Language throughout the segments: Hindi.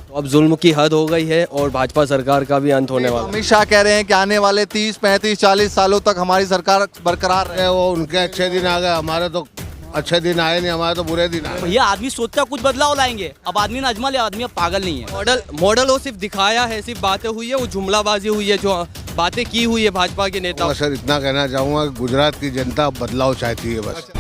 अब जुल्म की हद हो गई है और भाजपा सरकार का भी अंत होने वाला है। अमित शाह कह रहे हैं कि आने वाले 30, 35, 40 सालों तक हमारी सरकार बरकरार रहे। वो उनके अच्छे दिन आ गए, हमारे तो अच्छे दिन आए नहीं, हमारे तो बुरे दिन आए। भैया आदमी सोचता है कुछ बदलाव लाएंगे, अब आदमी ने अजमा लिया, आदमी अब पागल नहीं है। मॉडल वो सिर्फ दिखाया है, सिर्फ बातें हुई है, वो जुमलाबाजी हुई है, जो बातें की हुई है भाजपा के नेताओं। सर इतना कहना चाहूँगा कि गुजरात की जनता अब बदलाव चाहती है बस।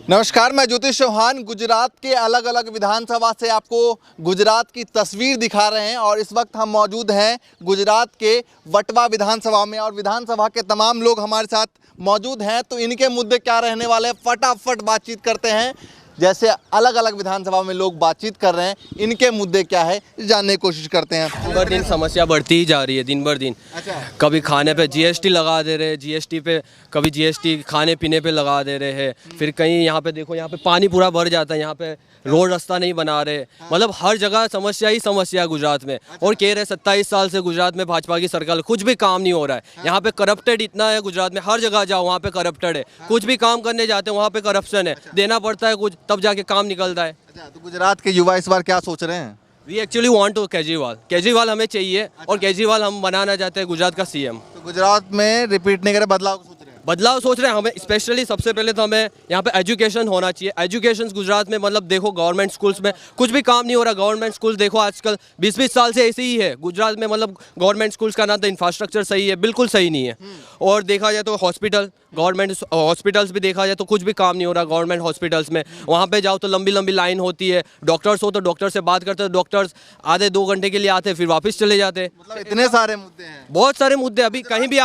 नमस्कार, मैं ज्योतिष चौहान गुजरात के अलग अलग विधानसभा से आपको गुजरात की तस्वीर दिखा रहे हैं और इस वक्त हम मौजूद हैं गुजरात के वटवा विधानसभा में और विधानसभा के तमाम लोग हमारे साथ मौजूद हैं। तो इनके मुद्दे क्या रहने वाले हैं, फटाफट बातचीत करते हैं। जैसे अलग अलग विधानसभा में लोग बातचीत कर रहे हैं, इनके मुद्दे क्या है जानने की कोशिश करते हैं। दिन बर दिन समस्या बढ़ती ही जा रही है, दिन बर दिन। अच्छा, कभी खाने पे जीएसटी लगा दे रहे हैं, जीएसटी पे कभी जीएसटी खाने पीने पे लगा दे रहे हैं। फिर कहीं यहाँ पे देखो, यहाँ पे पानी पूरा भर जाता है, यहाँ पे रोड रास्ता नहीं बना रहे। मतलब हर जगह समस्या ही समस्या है गुजरात में। और कह रहे 27 साल से गुजरात में भाजपा की सरकार, कुछ भी काम नहीं हो रहा है। यहाँ पे करप्टेड इतना है गुजरात में, हर जगह जाओ वहाँ पे करप्टेड है। कुछ भी काम करने जाते हैं वहाँ पे करप्शन है, देना पड़ता है कुछ तब जाके काम निकलता है। अच्छा, तो गुजरात के युवा इस बार क्या सोच रहे हैं? We actually want to Kejriwal हमें चाहिए और केजरीवाल हम बनाना चाहते हैं गुजरात का सीएम। तो गुजरात में रिपीट नहीं करे, बदलाव सोच रहे हैं। बदलाव सोच रहे हैं हमें। स्पेशली सबसे पहले तो हमें यहाँ पे एजुकेशन होना चाहिए। एजुकेशन गुजरात में मतलब देखो, गवर्नमेंट स्कूल्स में कुछ भी काम नहीं हो रहा। गवर्नमेंट स्कूल देखो आजकल 20-20 साल से ऐसे ही है गुजरात में। मतलब गवर्नमेंट स्कूल्स का ना तो इंफ्रास्ट्रक्चर सही है, बिल्कुल सही नहीं है। और देखा जाए तो हॉस्पिटल, गवर्नमेंट हॉस्पिटल्स भी देखा जाए तो कुछ भी काम नहीं हो रहा गवर्नमेंट हॉस्पिटल्स में। वहाँ पे जाओ तो लंबी लंबी लाइन होती है। डॉक्टर्स हो तो डॉक्टर से बात करते हैं, डॉक्टर्स आधे 2 घंटे के लिए आते हैं फिर वापस चले जाते हैं। मतलब इतने सारे मुद्दे हैं, बहुत सारे मुद्दे। अभी कहीं भी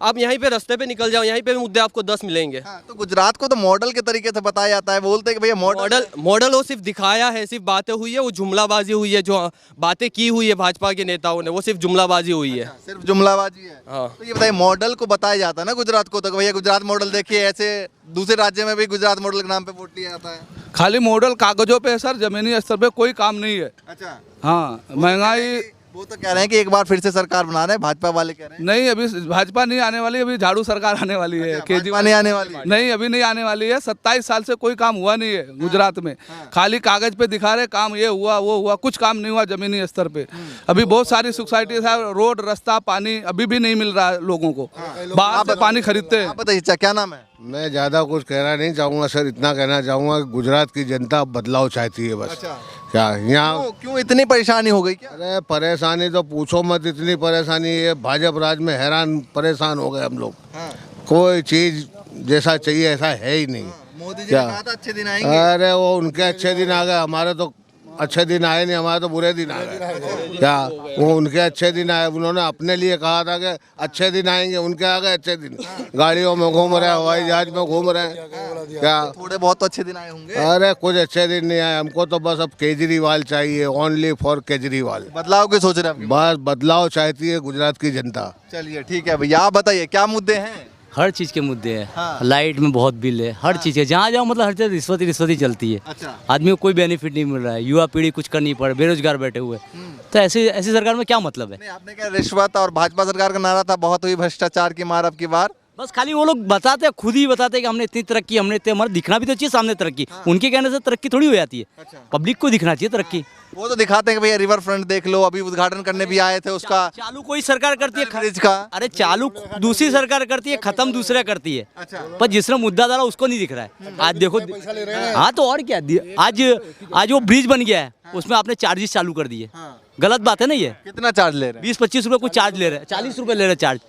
आप यहीं पे रास्ते पे निकल जाओ, यहीं पे भी मुद्दे आपको 10 मिलेंगे। हाँ, तो गुजरात को तो मॉडल के तरीके से बताया जाता है, बोलते हैं कि भैया मॉडल वो सिर्फ दिखाया है, सिर्फ बातें हुई है, वो जुमलाबाजी हुई है, जो बातें की हुई है भाजपा के नेताओं ने, वो सिर्फ जुमलाबाजी हुई है। सिर्फ जुमलाबाजी है। हाँ। तो ये बताइए, मॉडल को बताया जाता है ना गुजरात को, तो भैया गुजरात मॉडल देखिए। ऐसे दूसरे राज्य में भी गुजरात मॉडल के नाम पे वोट लिया जाता है। खाली मॉडल कागजों पे है सर, जमीनी स्तर पे कोई काम नहीं है। अच्छा, हाँ, महंगाई वो तो कह रहे हैं कि एक बार फिर से सरकार बना रहे हैं, भाजपा वाले कह रहे हैं। नहीं, अभी भाजपा नहीं आने वाली, अभी झाड़ू सरकार आने वाली है। भाजपा नहीं आने वाली। नहीं, अभी नहीं आने वाली है। 27 साल से कोई काम हुआ नहीं है गुजरात में। खाली कागज पे दिखा रहे काम, ये हुआ वो हुआ, कुछ काम नहीं हुआ जमीनी स्तर पे। अभी बहुत सारी सोसाइटी है, रोड रास्ता पानी अभी भी नहीं मिल रहा है लोगों को। बाहर से पानी खरीदते हैं। आप बताइए, क्या नाम है? मैं ज़्यादा कुछ कहना नहीं चाहूँगा सर, इतना कहना चाहूँगा कि गुजरात की जनता अब बदलाव चाहती है बस। अच्छा, क्या यहाँ क्यों इतनी परेशानी हो गई क्या? अरे परेशानी तो पूछो मत, इतनी परेशानी है। भाजपा राज में हैरान परेशान हो गए हम लोग। कोई चीज़ जैसा चाहिए ऐसा है ही नहीं। मोदी जी ने क्या? कहा था अच्छे दिन आएंगे। अरे वो उनके अच्छे दिन आ गए, हमारे तो अच्छे दिन आए नहीं, हमारे तो बुरे दिन आ गए। क्या? वो उनके अच्छे दिन आए, उन्होंने अपने लिए कहा था कि अच्छे दिन आएंगे, उनके आ गए अच्छे दिन। गाड़ियों में घूम रहे हैं, हवाई जहाज में घूम रहे हैं। क्या? थोड़े बहुत तो अच्छे दिन आए होंगे। अरे कुछ अच्छे दिन नहीं आए, हमको तो बस अब केजरीवाल चाहिए, ओनली फॉर केजरीवाल। बदलाव की सोच रहे हैं? बस बदलाव चाहती है गुजरात की जनता। चलिए ठीक है भैया, आप बताइए क्या मुद्दे हैं? हर चीज़ के मुद्दे हैं। हाँ। लाइट में बहुत बिल है, हर चीज़ है। जहाँ जाओ मतलब हर चीज़ रिश्वत ही चलती है। अच्छा, आदमी को कोई बेनिफिट नहीं मिल रहा है, युवा पीढ़ी कुछ कर नहीं पा रही, बेरोजगार बैठे हुए। तो ऐसी सरकार में क्या मतलब है? नहीं आपने क्या रिश्वत और भाजपा सरकार का नारा था बहुत हुई भ्रष्टाचार की मार अब की बार। बस खाली वो लोग बताते हैं, खुद ही बताते हैं कि हमने इतनी तरक्की, हमने इतने, हमारा दिखना भी तो चाहिए सामने तरक्की। उनके कहने से तरक्की थोड़ी हो जाती है। अच्छा। पब्लिक को दिखना चाहिए तरक्की। वो तो दिखाते हैं कि भैया रिवर फ्रंट देख लो, अभी उद्घाटन करने भी आए थे उसका, चालू कोई सरकार करती है ब्रिज का। अरे चालू दूसरी सरकार करती है, खत्म दूसरा करती है। अच्छा। पर जिसने मुद्दा डाला उसको नहीं दिख रहा है। आज देखो, हाँ तो और क्या, आज वो ब्रिज बन गया है, उसमें आपने चार्जेस चालू कर दिए। गलत बात है ना ये? कितना चार्ज ले रहे हैं? 20-25 रुपए कुछ चार्ज ले रहे हैं, 40 रुपए ले रहे हैं चार्ज।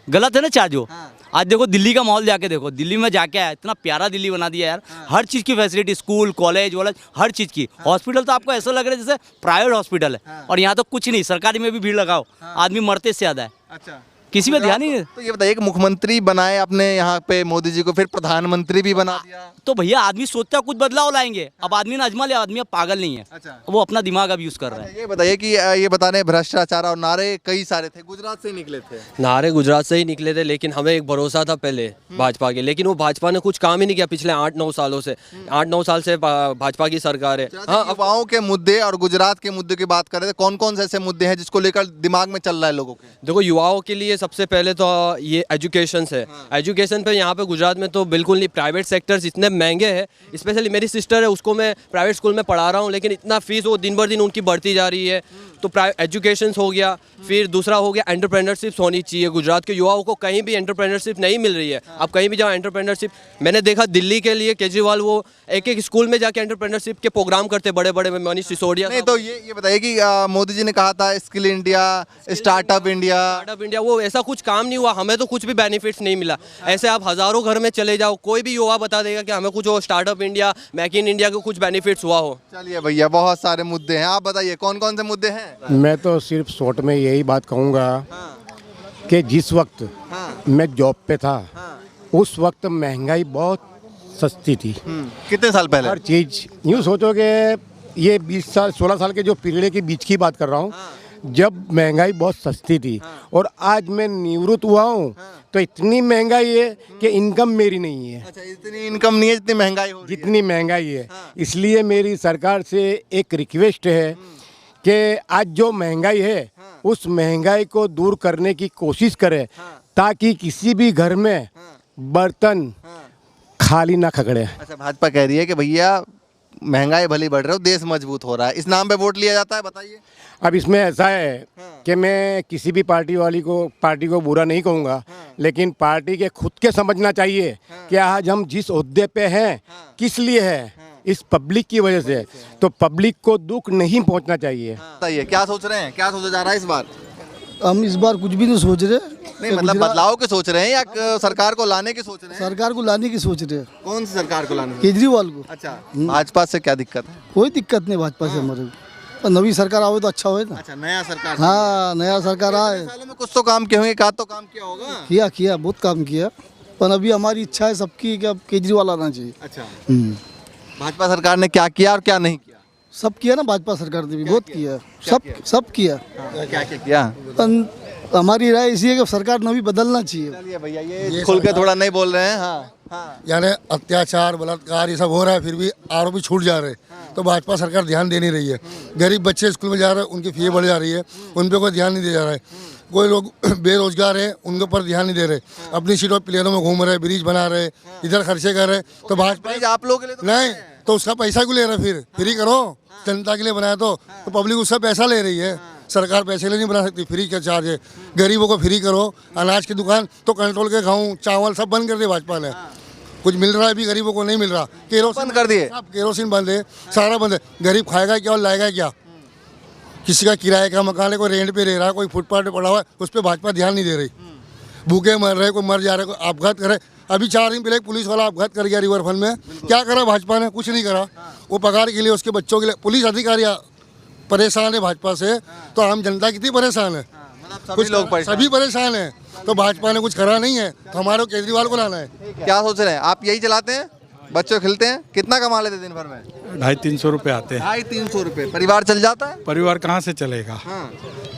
गलत है ना चार्ज वो। आज देखो दिल्ली का माहौल जाके देखो, दिल्ली में जाके आया, इतना प्यारा दिल्ली बना दिया यार। हर चीज़ की फैसिलिटी, स्कूल कॉलेज वॉलेज हर चीज़ की। हॉस्पिटल तो आपको ऐसा लग रहा है जैसे प्राइवेट हॉस्पिटल है। और यहाँ तो कुछ नहीं, सरकारी में भी भीड़ लगाओ, आदमी मरते से ज़्यादा है। अच्छा, किसी पे ध्यान ही नहीं। तो ये बताइए कि मुख्यमंत्री बनाए अपने यहाँ पे मोदी जी को, फिर प्रधानमंत्री भी बना दिया। तो भैया आदमी सोचता है कुछ बदलाव लाएंगे, अब आदमी ने अजमा लिया, आदमी अब पागल नहीं है। अच्छा। वो अपना दिमाग अब यूज कर रहा है। ये बताइए कि ये बताने भ्रष्टाचार और नारे कई सारे थे, गुजरात से ही निकले थे। नारे गुजरात से ही निकले थे, लेकिन हमें एक भरोसा था पहले भाजपा के, लेकिन वो भाजपा ने कुछ काम ही नहीं किया पिछले 8-9 सालों से। 8-9 साल से भाजपा की सरकार है। हाँ, युवाओं के मुद्दे और गुजरात के मुद्दे की बात कर रहे थे, कौन कौन से ऐसे मुद्दे हैं जिसको लेकर दिमाग में चल रहा है लोगों के? देखो युवाओं के लिए सबसे पहले तो ये एजुकेशन है। एजुकेशन पे यहाँ पे गुजरात में तो बिल्कुल नहीं, प्राइवेट सेक्टर्स इतने महंगे हैं। स्पेशली मेरी सिस्टर है, उसको मैं प्राइवेट स्कूल में पढ़ा रहा हूँ, लेकिन इतना फीस वो दिन बर दिन उनकी बढ़ती जा रही है। तो एजुकेशन हो गया, फिर दूसरा हो गया एंटरप्रेन्योरशिप होनी चाहिए। गुजरात के युवाओं को कहीं भी एंटरप्रेन्योरशिप नहीं मिल रही है। आप कहीं भी जाओ एंटरप्रेन्योरशिप, मैंने देखा दिल्ली के लिए केजरीवाल वो एक एक स्कूल में जाके एंटरप्रेन्योरशिप के प्रोग्राम करते, बड़े बड़े मनीष सिसोदिया। नहीं तो ये बताइए कि मोदी जी ने कहा था स्किल इंडिया, स्टार्टअप इंडिया, वो ऐसा कुछ काम नहीं हुआ, हमें तो कुछ भी बेनिफिट्स नहीं मिला। ऐसे आप हजारों घर में चले जाओ, कोई भी युवा बता देगा कि हमें कुछ वो startup India, make in India के कुछ बेनिफिट्स हुआ हो। चलिए भैया, बहुत सारे मुद्दे हैं, आप बताइए कौन कौन से मुद्दे हैं? मैं तो सिर्फ शॉर्ट में यही बात कहूँगा कि जिस वक्त मैं जॉब पे था उस वक्त महंगाई बहुत सस्ती थी। कितने साल पहले? हर चीज़ यूँ सोचो कि ये 20 साल 16 साल के जो पीरियड के बीच की बात कर रहा हूँ, जब महंगाई बहुत सस्ती थी। और आज मैं निवृत्त हुआ हूँ तो इतनी महंगाई है कि इनकम मेरी नहीं है। अच्छा, इतनी इनकम नहीं है जितनी महंगाई हो रही है। जितनी महंगाई है, इसलिए मेरी सरकार से एक रिक्वेस्ट है कि आज जो महंगाई है उस महंगाई को दूर करने की कोशिश करे, ताकि किसी भी घर में बर्तन खाली ना खगड़े। अच्छा, भाजपा कह रही है कि भैया महंगाई भली बढ़ रही हो, देश मजबूत हो रहा है, इस नाम पे वोट लिया जाता है, बताइए। अब इसमें ऐसा है कि मैं किसी भी पार्टी को बुरा नहीं कहूँगा, लेकिन पार्टी के खुद के समझना चाहिए कि आज हम जिस ओहदे पे हैं किस लिए है, इस पब्लिक की वजह से। तो पब्लिक को दुख नहीं पहुंचना चाहिए। बताइए क्या सोच रहे हैं, क्या सोचा जा रहा है इस बार? हम इस बार कुछ भी नहीं सोच रहे। नहीं मतलब बदलाव के सोच रहे हैं या सरकार को लाने की सोच रहे हैं? सरकार को लाने की सोच रहे हैं। कौन सी सरकार को लाने? केजरीवाल को। अच्छा, भाजपा से क्या दिक्कत है? कोई दिक्कत नहीं भाजपा से हमारे को। नवी सरकार आवे तो अच्छा होए ना। अच्छा, नया सरकार। हाँ, नया सरकार आए। सालों में कुछ तो काम किए होंगे, का तो काम किया होगा। किया बहुत काम किया, पर अभी हमारी इच्छा है सबकी कि अब केजरीवाल आना चाहिए। अच्छा, भाजपा सरकार ने क्या किया और क्या नहीं किया? सब किया ना, भाजपा सरकार ने भी बहुत किया, सब किया। क्या क्या किया? हमारी राय इसी है कि सरकार नवी बदलना चाहिए। चलिए भैया, ये खुल के थोड़ा नहीं बोल रहे हैं। हाँ, यानी अत्याचार बलात्कार ये सब हो रहा है, फिर भी आरोपी छूट जा रहे हैं। तो भाजपा सरकार ध्यान दे नहीं रही है। गरीब बच्चे स्कूल में जा रहे हैं, उनकी फीस बढ़ जा रही है, उन पर कोई ध्यान नहीं दिया जा रहा है। कोई लोग बेरोजगार हैं, उनके ऊपर ध्यान नहीं दे रहे, अपनी सीटों प्लेनों में घूम रहे, ब्रिज बना रहे, इधर खर्चे कर रहे। तो भाजपा आप लोगों के लिए तो नहीं, तो उसका पैसा क्यों ले रहे? फिर फ्री करो, जनता के लिए बनाया तो पब्लिक उससे पैसा ले रही है। सरकार पैसे ले नहीं बना सकती, फ्री का चार्ज है। गरीबों को फ्री करो, अनाज की दुकान तो कंट्रोल के गेहूँ चावल सब बंद कर दिए भाजपा ने। कुछ मिल रहा है अभी गरीबों को नहीं मिल रहा। केरोसिन बंद कर दिए, सब केरोसिन बंद है, सारा बंद है। गरीब खाएगा क्या और लाएगा क्या? किसी का किराए का मकान है, कोई रेंट पे रह रहा है, कोई फुटपाथ पे पड़ा हुआ है, उस पर भाजपा ध्यान नहीं दे रही। भूखे मर रहे, कोई मर जा रहे, कोई आपघात करे। अभी 4 दिन पहले एक पुलिस वाला आपघात कर गया रिवरफ्रंट में। क्या करा भाजपा ने? कुछ नहीं करा। वो पगार के लिए, उसके बच्चों के लिए पुलिस अधिकारी परेशान है भाजपा से, तो आम जनता कितनी परेशान है? कुछ लोग सभी परेशान हैं, तो भाजपा ने कुछ करा नहीं है। तो हमारे केजरीवाल को लाना है। क्या सोच रहे हैं आप? यही चलाते हैं, बच्चे खेलते हैं, कितना कमा लेते दिन भर में? 250-300 रुपये आते हैं। 250-300 रुपये, परिवार चल जाता है? परिवार कहाँ से चलेगा?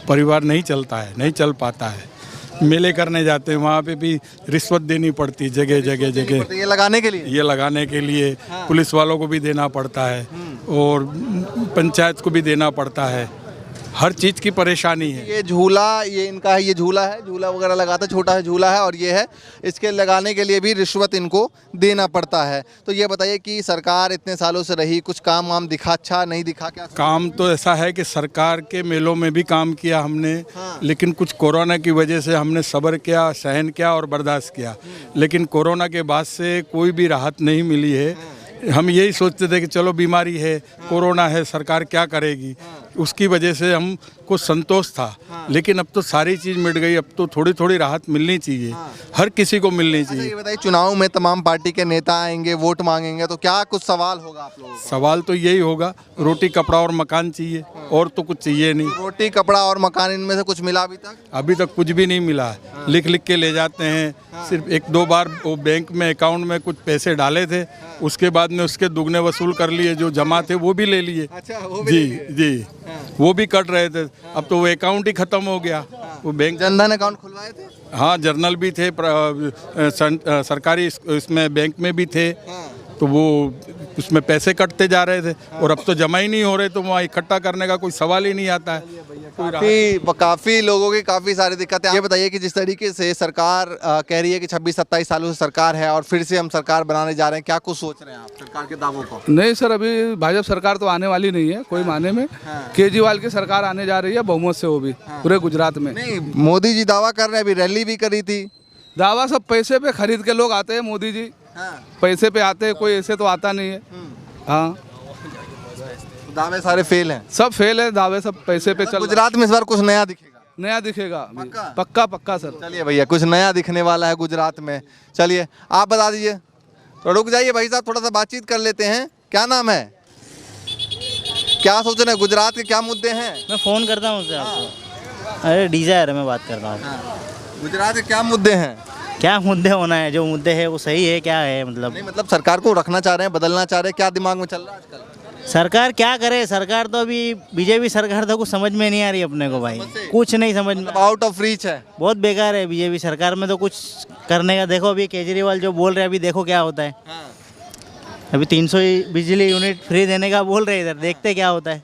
परिवार नहीं चलता है, नहीं चल पाता है। मेले करने जाते हैं, वहाँ पे भी रिश्वत देनी पड़ती जगह जगह जगह। ये लगाने के लिए? ये लगाने के लिए पुलिस वालों को भी देना पड़ता है और पंचायत को भी देना पड़ता है। हर चीज़ की परेशानी है। ये झूला, ये इनका है, ये झूला है, झूला वगैरह लगाता है, छोटा है झूला है, और ये है, इसके लगाने के लिए भी रिश्वत इनको देना पड़ता है। तो ये बताइए कि सरकार इतने सालों से रही, कुछ काम वाम दिखा, अच्छा नहीं दिखा क्या? काम तो ऐसा है कि सरकार के मेलों में भी काम किया हमने, लेकिन कुछ कोरोना की वजह से हमने सब्र किया, सहन किया और बर्दाश्त किया। लेकिन कोरोना के बाद से कोई भी राहत नहीं मिली है। हम यही सोचते थे कि चलो बीमारी है, कोरोना है, सरकार क्या करेगी, उसकी वजह से हमको संतोष था। लेकिन अब तो सारी चीज़ मिट गई, अब तो थोड़ी थोड़ी राहत मिलनी चाहिए, हर किसी को मिलनी चाहिए। ये बताइए, चुनाव में तमाम पार्टी के नेता आएंगे, वोट मांगेंगे, तो क्या कुछ सवाल होगा आप लोगों को? सवाल तो यही होगा, रोटी कपड़ा और मकान चाहिए, और तो कुछ चाहिए नहीं। रोटी कपड़ा और मकान, इनमें से कुछ मिला अभी तक? अभी तक कुछ भी नहीं मिला है। लिख लिख के ले जाते हैं। सिर्फ 1-2 बार वो बैंक में अकाउंट में कुछ पैसे डाले थे, उसके बाद में उसके दुगने वसूल कर लिए, जो जमा थे वो भी ले लिए। अच्छा, वो भी जी, वो भी कट रहे थे। अब तो वो अकाउंट ही खत्म हो गया। वो बैंक जनधन अकाउंट खुलवाए थे? हाँ, जर्नल भी थे, सरकारी इसमें बैंक में भी थे, तो वो उसमें पैसे कटते जा रहे थे और अब तो जमा ही नहीं हो रहे, तो वहाँ इकट्ठा करने का कोई सवाल ही नहीं आता है। काफी लोगों की काफी सारी दिक्कतें। ये बताइए कि जिस तरीके से सरकार कह रही है कि 26-27 सालों से सरकार है और फिर से हम सरकार बनाने जा रहे हैं, क्या कुछ सोच रहे हैं आप सरकार के दावों को? नहीं सर, अभी भाजपा सरकार तो आने वाली नहीं है कोई माने में। केजरीवाल की सरकार आने जा रही है बहुमत से, वो भी पूरे गुजरात में। नहीं, मोदी जी दावा कर रहे हैं, अभी रैली भी करी थी। दावा सब पैसे पे खरीद के लोग आते हैं, मोदी जी पैसे पे आते हैं, कोई ऐसे तो आता नहीं है। हाँ, दावे सारे फेल हैं, सब फेल है, दावे सब पैसे पे चल। गुजरात में इस बार कुछ नया दिखेगा? नया दिखेगा, पक्का? पक्का सर। चलिए भैया, कुछ नया दिखने वाला है गुजरात में। चलिए आप बता दीजिए। तो रुक जाइए भाई साहब, थोड़ा सा बातचीत कर लेते हैं। क्या नाम है, क्या सोच रहे हैं, गुजरात के क्या मुद्दे हैं? मैं फ़ोन करता हूँ उससे आपको। अरे डिज़ायर मैं बात कर रहा हूँ। गुजरात के क्या मुद्दे हैं? क्या मुद्दे होना है, जो मुद्दे है वो सही है, क्या है मतलब? नहीं मतलब सरकार को रखना चाह रहे हैं, बदलना चाह रहे हैं, क्या दिमाग में चल रहा है आजकल? सरकार क्या करे, सरकार तो अभी बीजेपी सरकार तो कुछ समझ में नहीं आ रही अपने को भाई, कुछ नहीं समझ में। आउट ऑफ रीच है, बहुत बेकार है बीजेपी सरकार में तो कुछ करने का। देखो अभी केजरीवाल जो बोल रहे हैं, अभी देखो क्या होता है। अभी 300 बिजली यूनिट फ्री देने का बोल रहे हैं, इधर देखते क्या होता है।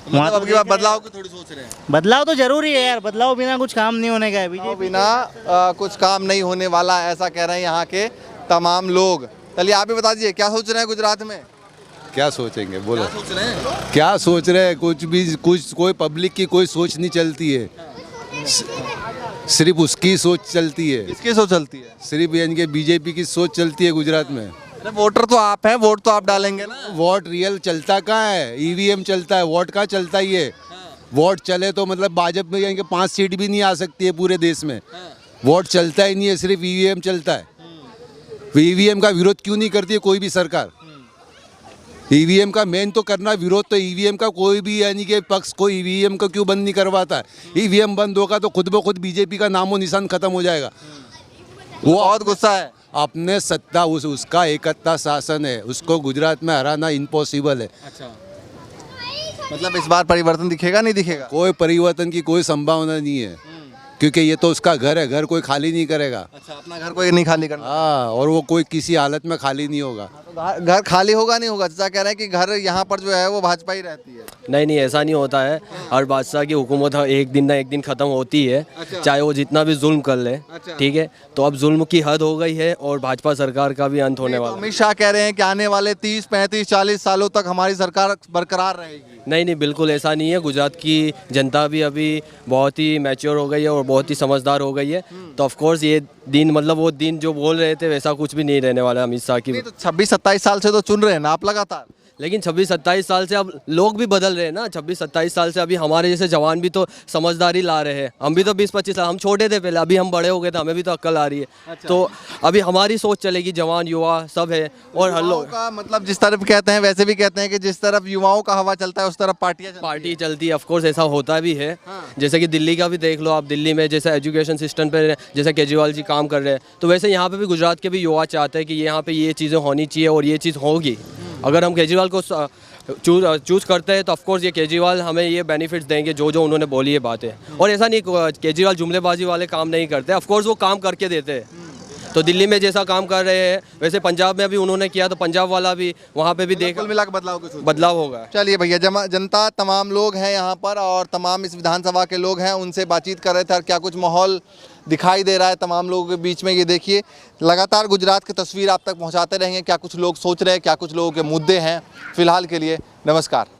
मतलब अब की बार बदलाव की थोड़ी सोच रहे हैं? बदलाव तो जरूरी है यार, बदलाव बिना कुछ काम नहीं होने का है। बीजेपी बिना कुछ काम नहीं होने वाला, ऐसा कह रहे हैं यहाँ के तमाम लोग। चलिए आप भी बता दीजिए, क्या सोच रहे हैं गुजरात में? क्या सोचेंगे बोलो, क्या सोच रहे हैं? क्या सोच रहे हैं? कुछ भी, कुछ कोई पब्लिक की कोई सोच नहीं चलती है, सिर्फ उसकी सोच चलती है। किसकी सोच चलती है? सिर्फ यानी कि बीजेपी की सोच चलती है गुजरात में। अरे वोटर तो आप हैं, वोट तो आप डालेंगे ना। वोट रियल चलता कहाँ है, ईवीएम चलता है, वोट कहाँ चलता ही है। वोट चले तो मतलब भाजपा में यानी कि 5 सीट भी नहीं आ सकती है पूरे देश में। वोट चलता ही नहीं है, सिर्फ ईवीएम चलता है। ईवीएम का विरोध क्यों नहीं करती है कोई भी सरकार? ईवीएम का मेन तो करना विरोध, तो ईवीएम का कोई भी यानी कि पक्ष कोई ईवीएम को क्यों बंद नहीं करवाता? ईवीएम बंद होगा तो खुद ब खुद बीजेपी का नामो निशान खत्म हो जाएगा। वो बहुत गुस्सा है, अपने सत्ता उसका एकता शासन है, उसको गुजरात में हराना इम्पॉसिबल है। अच्छा, मतलब इस बार परिवर्तन दिखेगा नहीं दिखेगा? कोई परिवर्तन की कोई संभावना नहीं है, क्योंकि ये तो उसका घर है, घर कोई खाली नहीं करेगा। अच्छा, अपना घर कोई नहीं खाली करना। हाँ, और वो कोई किसी हालत में खाली नहीं होगा। घर खाली होगा नहीं होगा, चाचा कह रहे हैं कि घर यहाँ पर जो है वो भाजपा ही रहती है। नहीं, ऐसा नहीं होता है। हर बादशाह की हुकूमत एक दिन ना एक दिन ख़त्म होती है, चाहे वो जितना भी जुल्म कर ले। ठीक है, तो अब जुल्म की हद हो गई है और भाजपा सरकार का भी अंत होने वाला है। अमित शाह कह रहे हैं कि आने वाले 30, 35, 40 सालों तक हमारी सरकार बरकरार रहेगी। नहीं, बिल्कुल ऐसा नहीं है। गुजरात की जनता भी अभी बहुत ही मैच्योर हो गई है और बहुत ही समझदार हो गई है। तो ऑफकोर्स ये दिन, मतलब वो दिन जो बोल रहे थे वैसा कुछ भी नहीं रहने वाला अमित शाह की। तो 26-27 साल से तो चुन रहे हैं ना आप लगातार, लेकिन 26-27 साल से अब लोग भी बदल रहे हैं ना। 26-27 साल से अभी हमारे जैसे जवान भी तो समझदारी ला रहे हैं। हम भी तो 20-25 साल, हम छोटे थे पहले, अभी हम बड़े हो गए थे, हमें भी तो अक्ल आ रही है। अच्छा। तो अभी हमारी सोच चलेगी, जवान युवा सब है। और हर लोग का मतलब जिस तरफ कहते हैं वैसे भी कहते हैं कि जिस तरफ युवाओं का हवा चलता है उस तरफ पार्टी चलती है। ऑफकोर्स ऐसा होता भी है। जैसे कि दिल्ली का भी देख लो आप, दिल्ली में जैसे एजुकेशन सिस्टम पे जैसे केजरीवाल जी काम कर रहे हैं, तो वैसे यहाँ पे भी गुजरात के भी युवा चाहते हैं कि यहाँ पे ये चीज़ें होनी चाहिए और ये चीज़ होगी। अगर हम केजरीवाल को चूज़ करते हैं तो ऑफकोर्स ये केजरीवाल हमें ये बेनिफिट्स देंगे जो उन्होंने बोली है बातें। और ऐसा नहीं केजरीवाल जुमलेबाजी वाले काम नहीं करते, ऑफकोर्स वो काम करके देते हैं। तो दिल्ली में जैसा काम कर रहे हैं वैसे पंजाब में भी उन्होंने किया, तो पंजाब वाला भी वहाँ पे भी देख मिला के बदलाव होगा। चलिए भैया, जनता तमाम लोग हैं यहाँ पर और तमाम इस विधानसभा के लोग हैं, उनसे बातचीत कर रहे थे और क्या कुछ माहौल दिखाई दे रहा है तमाम लोगों के बीच में। ये देखिए, लगातार गुजरात की तस्वीर आप तक पहुँचाते रहेंगे, क्या कुछ लोग सोच रहे हैं, क्या कुछ लोगों के मुद्दे हैं। फिलहाल के लिए नमस्कार।